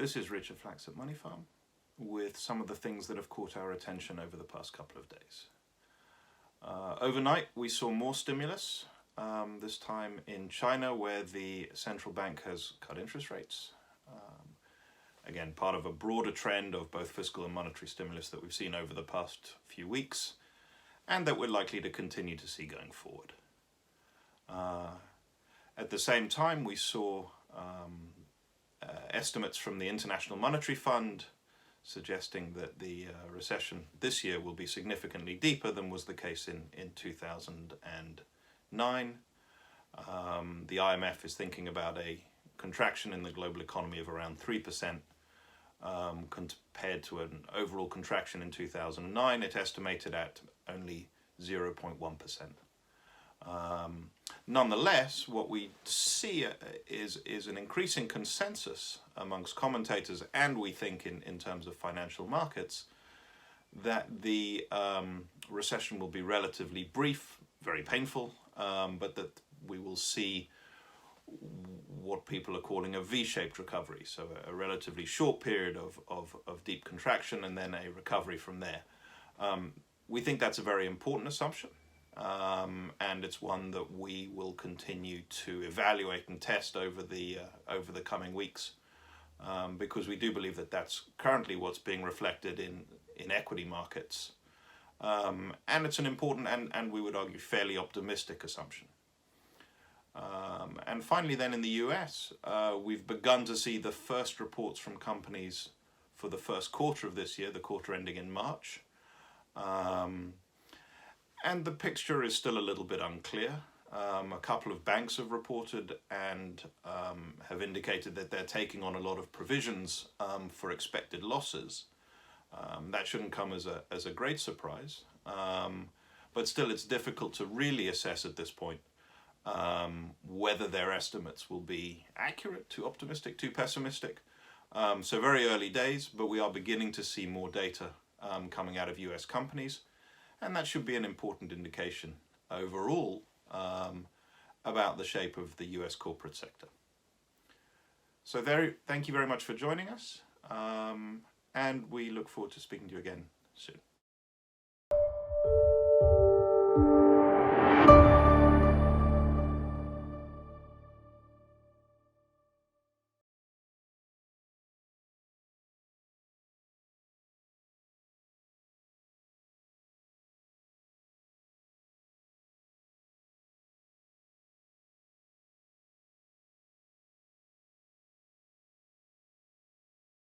This is Richard Flax at MoneyFarm with some of the things that have caught our attention over the past couple of days. Overnight we saw more stimulus, this time in China, where the central bank has cut interest rates. Again, part of a broader trend of both fiscal and monetary stimulus that we've seen over the past few weeks and that we're likely to continue to see going forward. At the same time, we saw estimates from the International Monetary Fund suggesting that the recession this year will be significantly deeper than was the case in 2009. The IMF is thinking about a contraction in the global economy of around 3%, compared to an overall contraction in 2009. It estimated at only 0.1%. Nonetheless, what we see is an increasing consensus amongst commentators, and we think in terms of financial markets, that the recession will be relatively brief, very painful, but that we will see what people are calling a V-shaped recovery, so a relatively short period of deep contraction and then a recovery from there. We think that's a very important assumption. And it's one that we will continue to evaluate and test over the coming weeks, because we do believe that that's currently what's being reflected in equity markets, and it's an important and we would argue fairly optimistic assumption. And finally, then in the US, we've begun to see the first reports from companies for the first quarter of this year, the quarter ending in March. And the picture is still a little bit unclear. A couple of banks have reported and have indicated that they're taking on a lot of provisions for expected losses. That shouldn't come as a great surprise, but still it's difficult to really assess at this point whether their estimates will be accurate, too optimistic, too pessimistic. So very early days, but we are beginning to see more data coming out of US companies. And that should be an important indication overall about the shape of the US corporate sector. So thank you very much for joining us, and we look forward to speaking to you again soon.